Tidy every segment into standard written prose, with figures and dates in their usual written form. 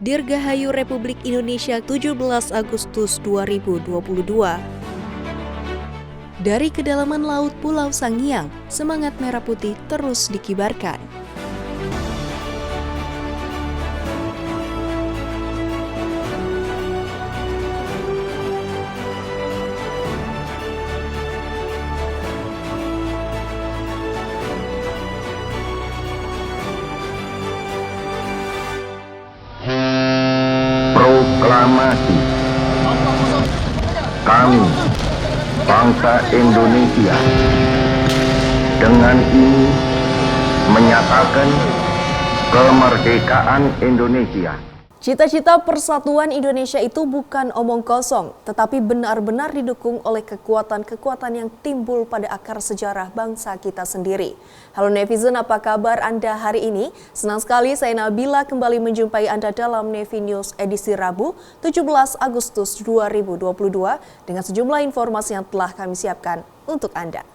Dirgahayu Republik Indonesia 17 Agustus 2022. Dari kedalaman laut Pulau Sangiang, semangat merah putih terus dikibarkan. Proklamasi. Kami, bangsa Indonesia, dengan ini menyatakan kemerdekaan Indonesia. Cita-cita persatuan Indonesia itu bukan omong kosong, tetapi benar-benar didukung oleh kekuatan-kekuatan yang timbul pada akar sejarah bangsa kita sendiri. Halo netizen, apa kabar Anda hari ini? Senang sekali saya Nabila kembali menjumpai Anda dalam Nevi News edisi Rabu 17 Agustus 2022 dengan sejumlah informasi yang telah kami siapkan untuk Anda.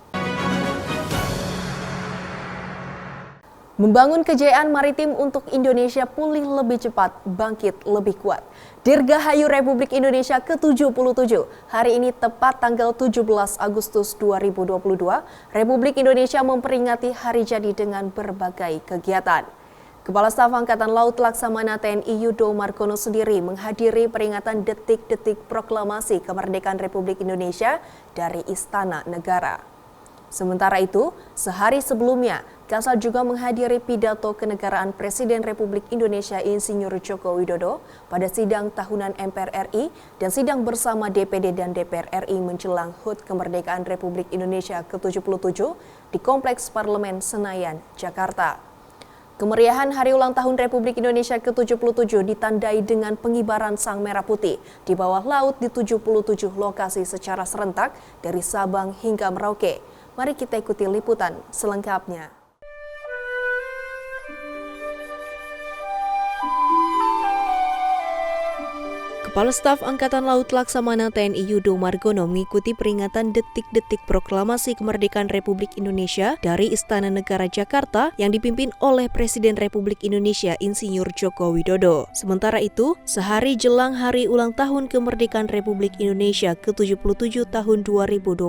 Membangun kejayaan maritim untuk Indonesia pulih lebih cepat, bangkit lebih kuat. Dirgahayu Republik Indonesia ke-77. Hari ini tepat tanggal 17 Agustus 2022, Republik Indonesia memperingati hari jadi dengan berbagai kegiatan. Kepala Staf Angkatan Laut Laksamana TNI Yudo Margono sendiri menghadiri peringatan detik-detik proklamasi kemerdekaan Republik Indonesia dari Istana Negara. Sementara itu, sehari sebelumnya, Kasal juga menghadiri pidato kenegaraan Presiden Republik Indonesia Insinyur Joko Widodo pada sidang tahunan MPR RI dan sidang bersama DPD dan DPR RI menjelang HUT Kemerdekaan Republik Indonesia ke-77 di Kompleks Parlemen Senayan, Jakarta. Kemeriahan Hari Ulang Tahun Republik Indonesia ke-77 ditandai dengan pengibaran Sang Merah Putih di bawah laut di 77 lokasi secara serentak dari Sabang hingga Merauke. Mari kita ikuti liputan selengkapnya. Kepala Staf Angkatan Laut Laksamana TNI Yudo Margono mengikuti peringatan detik-detik proklamasi kemerdekaan Republik Indonesia dari Istana Negara Jakarta yang dipimpin oleh Presiden Republik Indonesia Insinyur Joko Widodo. Sementara itu, sehari jelang Hari Ulang Tahun Kemerdekaan Republik Indonesia ke-77 tahun 2022,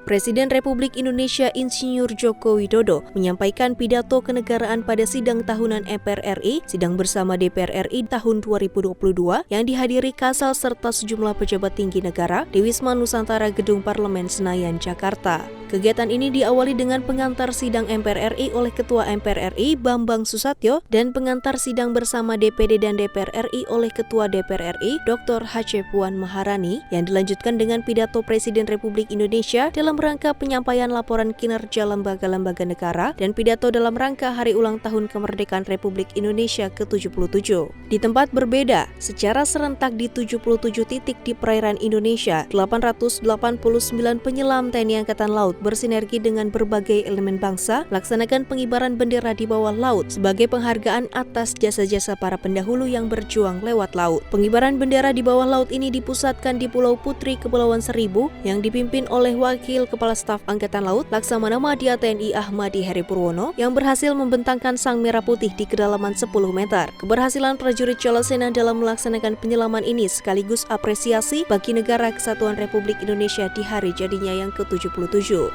Presiden Republik Indonesia Insinyur Joko Widodo menyampaikan pidato kenegaraan pada sidang tahunan MPR RI, sidang bersama DPR RI tahun 2022 yang dihadiri Kasal serta sejumlah pejabat tinggi negara di Wisma Nusantara Gedung Parlemen Senayan, Jakarta. Kegiatan ini diawali dengan pengantar sidang MPR RI oleh Ketua MPR RI Bambang Susatyo dan pengantar sidang bersama DPD dan DPR RI oleh Ketua DPR RI Dr. H. Puan Maharani yang dilanjutkan dengan pidato Presiden Republik Indonesia dalam rangka penyampaian laporan kinerja lembaga-lembaga negara dan pidato dalam rangka Hari Ulang Tahun Kemerdekaan Republik Indonesia ke-77. Di tempat berbeda, secara serentak di 77 titik di perairan Indonesia, 889 penyelam TNI Angkatan Laut bersinergi dengan berbagai elemen bangsa melaksanakan pengibaran bendera di bawah laut sebagai penghargaan atas jasa-jasa para pendahulu yang berjuang lewat laut. Pengibaran bendera di bawah laut ini dipusatkan di Pulau Putri, Kepulauan Seribu yang dipimpin oleh Wakil Kepala Staf Angkatan Laut Laksamana Madya TNI Ahmadi Heri Purwono yang berhasil membentangkan Sang Merah Putih di kedalaman 10 meter. Keberhasilan prajurit Jalasena dalam melaksanakan penyelaman ini sekaligus apresiasi bagi negara Kesatuan Republik Indonesia di hari jadinya yang ke-77.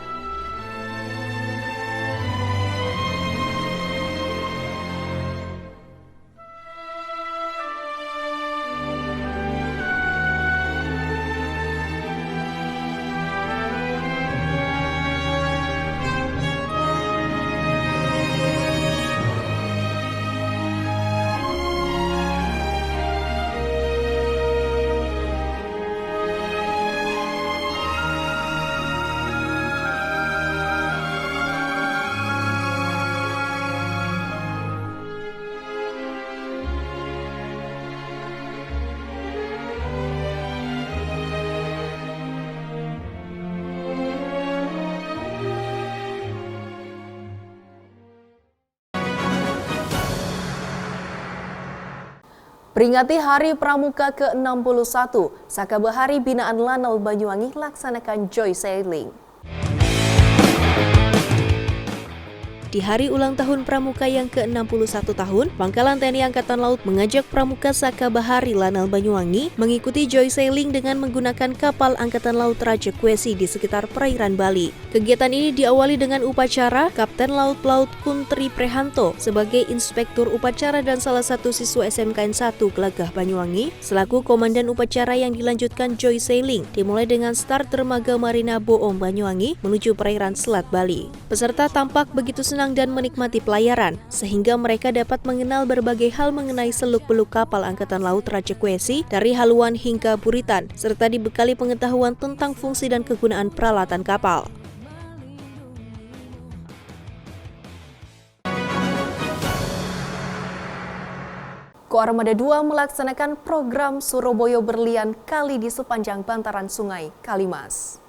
Peringati Hari Pramuka ke-61, Sakabahari Binaan Lanal Banyuwangi laksanakan joy sailing. Di hari ulang tahun Pramuka yang ke-61 tahun, Pangkalan TNI Angkatan Laut mengajak Pramuka Saka Bahari Lanal Banyuwangi mengikuti joy sailing dengan menggunakan kapal Angkatan Laut Raja Kuesi di sekitar perairan Bali. Kegiatan ini diawali dengan upacara Kapten Laut Kuntri Prehanto sebagai Inspektur Upacara dan salah satu siswa SMKN 1 Gelagah Banyuwangi selaku Komandan Upacara yang dilanjutkan joy sailing dimulai dengan start dermaga Marina Boom Banyuwangi menuju perairan Selat Bali. Peserta tampak begitu senang dan menikmati pelayaran, sehingga mereka dapat mengenal berbagai hal mengenai seluk-beluk kapal Angkatan Laut Raja Kuesi dari haluan hingga buritan, serta dibekali pengetahuan tentang fungsi dan kegunaan peralatan kapal. Koarmada 2 melaksanakan program Surabaya Berlian Kali di sepanjang bantaran Sungai Kalimas.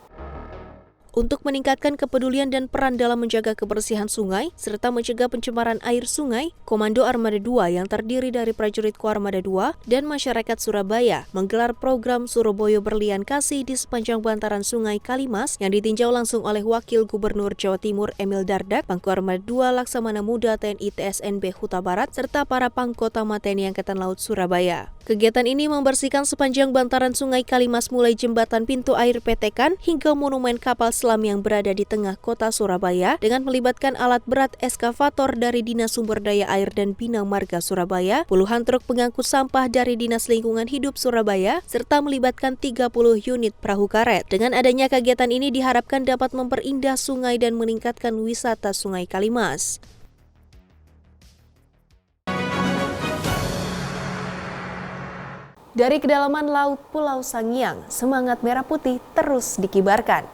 Untuk meningkatkan kepedulian dan peran dalam menjaga kebersihan sungai, serta mencegah pencemaran air sungai, Komando Armada 2 yang terdiri dari prajurit Koarmada 2 dan masyarakat Surabaya menggelar program Surabaya Berlian Kasih di sepanjang bantaran Sungai Kalimas yang ditinjau langsung oleh Wakil Gubernur Jawa Timur Emil Dardak, Pangko Armada 2 Laksamana Muda TNI TSNB Huta Barat, serta para Pangkotama TNI Angkatan Laut Surabaya. Kegiatan ini membersihkan sepanjang bantaran Sungai Kalimas mulai jembatan pintu air Petekan hingga monumen kapal selam yang berada di tengah kota Surabaya dengan melibatkan alat berat eskavator dari Dinas Sumber Daya Air dan Bina Marga Surabaya, puluhan truk pengangkut sampah dari Dinas Lingkungan Hidup Surabaya, serta melibatkan 30 unit perahu karet. Dengan adanya kegiatan ini diharapkan dapat memperindah sungai dan meningkatkan wisata Sungai Kalimas. Dari kedalaman laut Pulau Sangiang, semangat merah putih terus dikibarkan.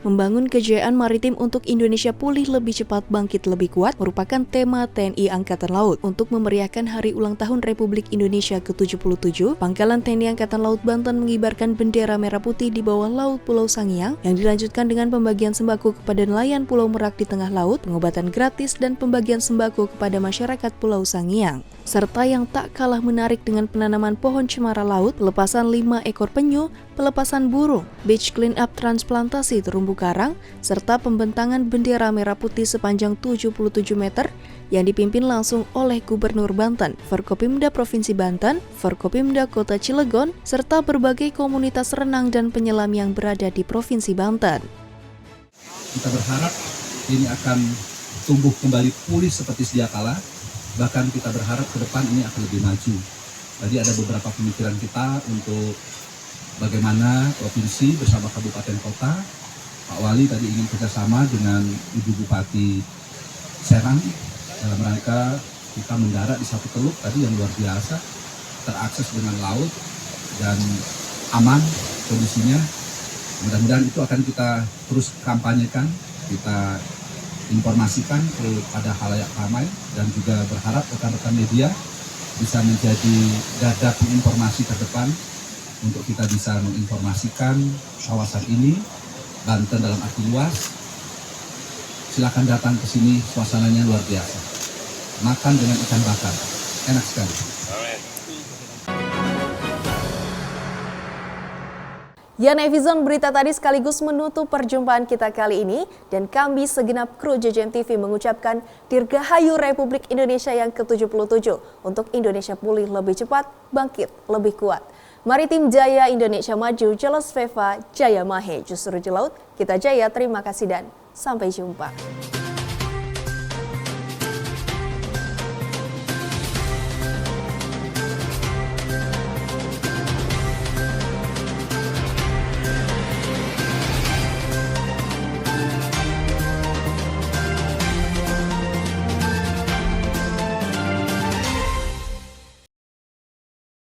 Membangun kejayaan maritim untuk Indonesia pulih lebih cepat, bangkit lebih kuat merupakan tema TNI Angkatan Laut. Untuk memeriahkan Hari Ulang Tahun Republik Indonesia ke-77, Pangkalan TNI Angkatan Laut Banten mengibarkan bendera merah putih di bawah laut Pulau Sangiang yang dilanjutkan dengan pembagian sembako kepada nelayan Pulau Merak di tengah laut, pengobatan gratis, dan pembagian sembako kepada masyarakat Pulau Sangiang. Serta yang tak kalah menarik dengan penanaman pohon cemara laut, pelepasan 5 ekor penyu, pelepasan burung, beach clean up transplantasi terumbu karang, serta pembentangan bendera merah putih sepanjang 77 meter yang dipimpin langsung oleh Gubernur Banten, Forkopimda Provinsi Banten, Forkopimda Kota Cilegon, serta berbagai komunitas renang dan penyelam yang berada di Provinsi Banten. Kita berharap ini akan tumbuh kembali pulih seperti sedia kala. Bahkan kita berharap ke depan ini akan lebih maju. Tadi ada beberapa pemikiran kita untuk bagaimana provinsi bersama kabupaten kota. Pak Wali tadi ingin kerjasama dengan Ibu Bupati Serang dalam rangka kita mendarat di satu teluk tadi yang luar biasa, terakses dengan laut dan aman kondisinya. Mudah-mudahan itu akan kita terus kampanyekan, kita informasikan kepada khalayak ramai, dan juga berharap rekan-rekan media bisa menjadi garda penginformasi terdepan untuk kita bisa menginformasikan kawasan ini, Banten dalam arti luas. Silakan datang ke sini, suasananya luar biasa. Makan dengan ikan bakar, enak sekali. Ya netizen, berita tadi sekaligus menutup perjumpaan kita kali ini, dan kami segenap kru JJM TV mengucapkan Dirgahayu Republik Indonesia yang ke-77 untuk Indonesia pulih lebih cepat, bangkit lebih kuat. Maritim Jaya, Indonesia maju, Jelas Veva, Jaya Mahe, justru di laut kita jaya. Terima kasih dan sampai jumpa.